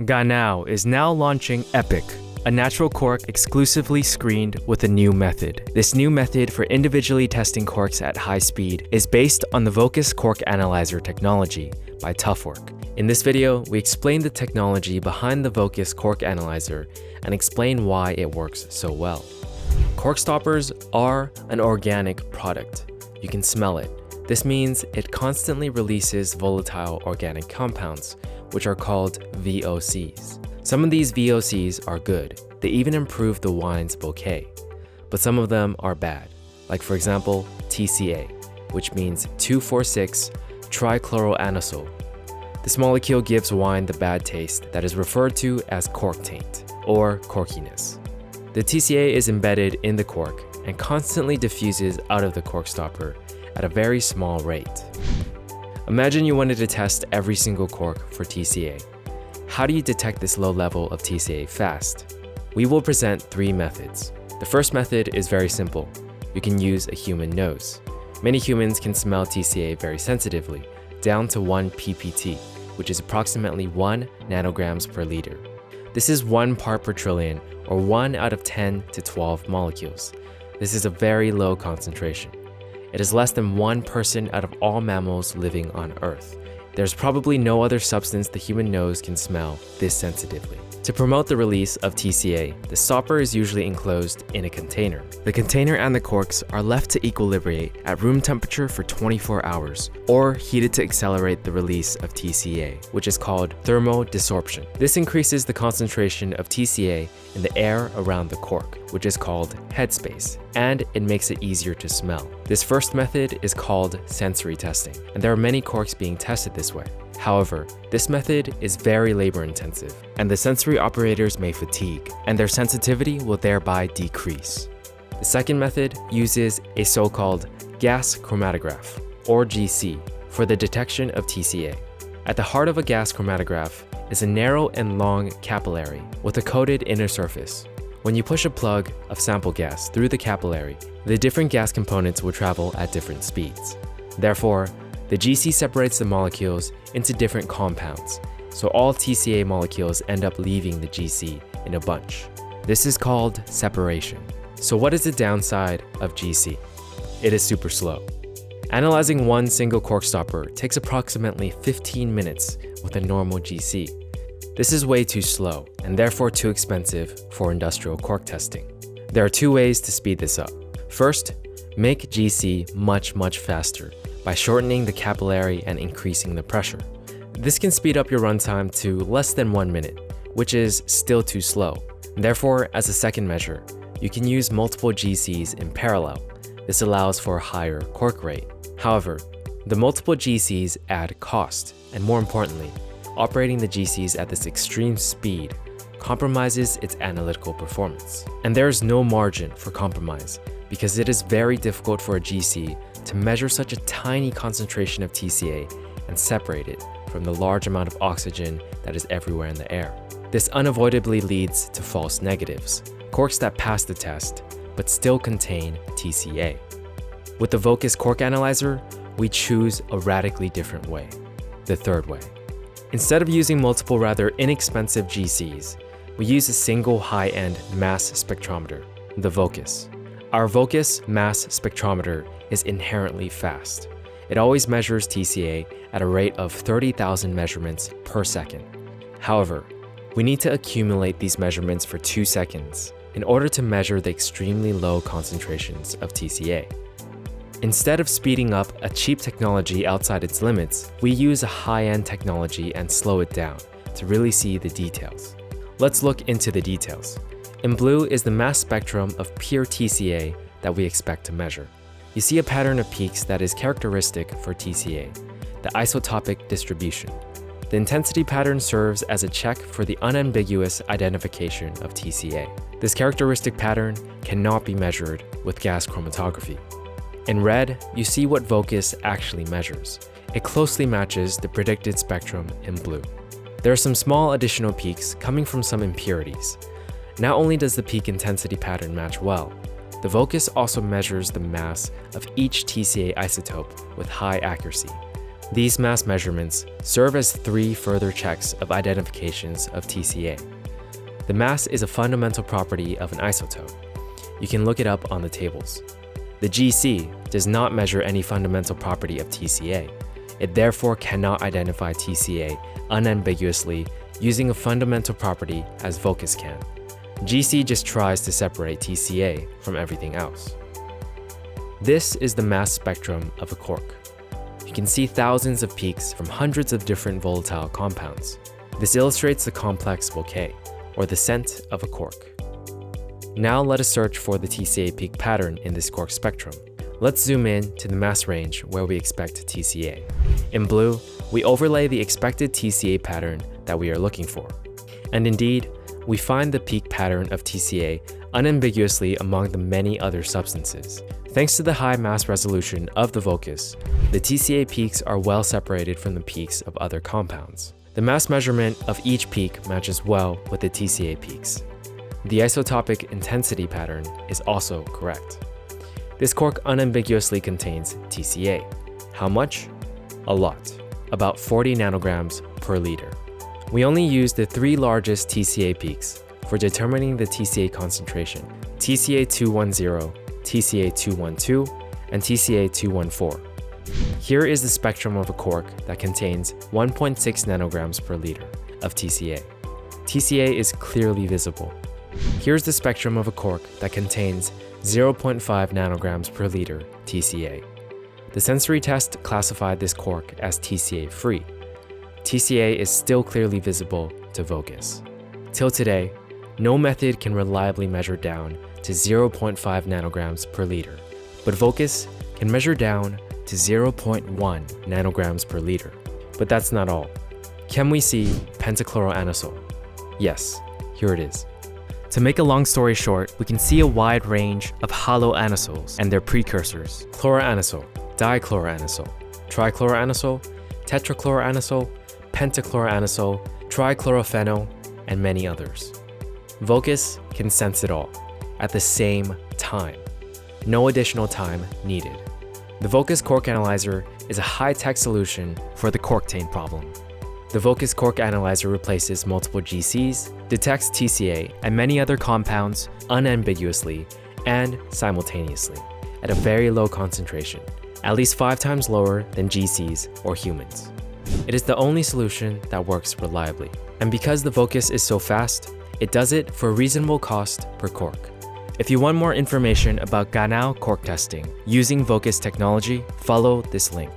Ganao is now launching Epiq, a natural cork exclusively screened with a new method. This new method for individually testing corks at high speed is based on the Vocus Cork Analyzer technology by Toughwork. In this video, we explain the technology behind the Vocus Cork Analyzer and explain why it works so well. Cork stoppers are an organic product. You can smell it. This means it constantly releases volatile organic compounds, which are called VOCs. Some of these VOCs are good. They even improve the wine's bouquet. But some of them are bad, like for example, TCA, which means 2,4,6-trichloroanisole. This molecule gives wine the bad taste that is referred to as cork taint, or corkiness. The TCA is embedded in the cork and constantly diffuses out of the cork stopper at a very small rate. Imagine you wanted to test every single cork for TCA. How do you detect this low level of TCA fast? We will present 3 methods. The first method is very simple. You can use a human nose. Many humans can smell TCA very sensitively, down to 1 ppt, which is approximately 1 nanograms per liter. This is 1 part per trillion, or 1 out of 10 to 12 molecules. This is a very low concentration. It is less than 1 person out of all mammals living on Earth. There's probably no other substance the human nose can smell this sensitively. To promote the release of TCA, the stopper is usually enclosed in a container. The container and the corks are left to equilibrate at room temperature for 24 hours, or heated to accelerate the release of TCA, which is called thermodesorption. This increases the concentration of TCA in the air around the cork, which is called headspace, and it makes it easier to smell. This first method is called sensory testing, and there are many corks being tested this way. However, this method is very labor-intensive, and the sensory operators may fatigue, and their sensitivity will thereby decrease. The second method uses a so-called gas chromatograph, or GC, for the detection of TCA. At the heart of a gas chromatograph is a narrow and long capillary with a coated inner surface. When you push a plug of sample gas through the capillary, the different gas components will travel at different speeds. Therefore, the GC separates the molecules into different compounds, so all TCA molecules end up leaving the GC in a bunch. This is called separation. So what is the downside of GC? It is super slow. Analyzing one single cork stopper takes approximately 15 minutes with a normal GC. This is way too slow and therefore too expensive for industrial cork testing. There are 2 ways to speed this up. First, make GC much faster by shortening the capillary and increasing the pressure. This can speed up your runtime to less than 1 minute, which is still too slow. Therefore, as a second measure, you can use multiple GCs in parallel. This allows for a higher cork rate. However, the multiple GCs add cost, and more importantly, operating the GCs at this extreme speed compromises its analytical performance. And there is no margin for compromise because it is very difficult for a GC to measure such a tiny concentration of TCA and separate it from the large amount of oxygen that is everywhere in the air. This unavoidably leads to false negatives, corks that pass the test but still contain TCA. With the Vocus Cork Analyzer, we choose a radically different way, the third way. Instead of using multiple rather inexpensive GCs, we use a single high-end mass spectrometer, the Vocus. Our Vocus mass spectrometer is inherently fast. It always measures TCA at a rate of 30,000 measurements per second. However, we need to accumulate these measurements for 2 seconds in order to measure the extremely low concentrations of TCA. Instead of speeding up a cheap technology outside its limits, we use a high-end technology and slow it down to really see the details. Let's look into the details. In blue is the mass spectrum of pure TCA that we expect to measure. You see a pattern of peaks that is characteristic for TCA, the isotopic distribution. The intensity pattern serves as a check for the unambiguous identification of TCA. This characteristic pattern cannot be measured with gas chromatography. In red, you see what Vocus actually measures. It closely matches the predicted spectrum in blue. There are some small additional peaks coming from some impurities. Not only does the peak intensity pattern match well, the Vocus also measures the mass of each TCA isotope with high accuracy. These mass measurements serve as 3 further checks of identifications of TCA. The mass is a fundamental property of an isotope. You can look it up on the tables. The GC does not measure any fundamental property of TCA. It therefore cannot identify TCA unambiguously using a fundamental property as Vocus can. GC just tries to separate TCA from everything else. This is the mass spectrum of a cork. You can see thousands of peaks from hundreds of different volatile compounds. This illustrates the complex bouquet, or the scent of a cork. Now let us search for the TCA peak pattern in this cork spectrum. Let's zoom in to the mass range where we expect TCA. In blue, we overlay the expected TCA pattern that we are looking for. And indeed, we find the peak pattern of TCA unambiguously among the many other substances. Thanks to the high mass resolution of the Vocus, the TCA peaks are well separated from the peaks of other compounds. The mass measurement of each peak matches well with the TCA peaks. The isotopic intensity pattern is also correct. This cork unambiguously contains TCA. How much? A lot, about 40 nanograms per liter. We only use the 3 largest TCA peaks for determining the TCA concentration: TCA 210, TCA 212, and TCA 214. Here is the spectrum of a cork that contains 1.6 nanograms per liter of TCA. TCA is clearly visible. Here's the spectrum of a cork that contains 0.5 nanograms per liter TCA. The sensory test classified this cork as TCA-free. TCA is still clearly visible to Vocus. Till today, no method can reliably measure down to 0.5 nanograms per liter, but Vocus can measure down to 0.1 nanograms per liter. But that's not all. Can we see pentachloroanisole? Yes, here it is. To make a long story short, we can see a wide range of haloanisols and their precursors: chloroanisole, dichloroanisole, trichloroanisole, tetrachloroanisole, pentachloroanisole, trichlorophenol, and many others. Vocus can sense it all at the same time. No additional time needed. The Vocus Cork Analyzer is a high-tech solution for the cork taint problem. The Vocus Cork Analyzer replaces multiple GCs, detects TCA and many other compounds unambiguously and simultaneously at a very low concentration, at least 5 times lower than GCs or humans. It is the only solution that works reliably. And because the Vocus is so fast, it does it for a reasonable cost per cork. If you want more information about Ganao cork testing using Vocus technology, follow this link.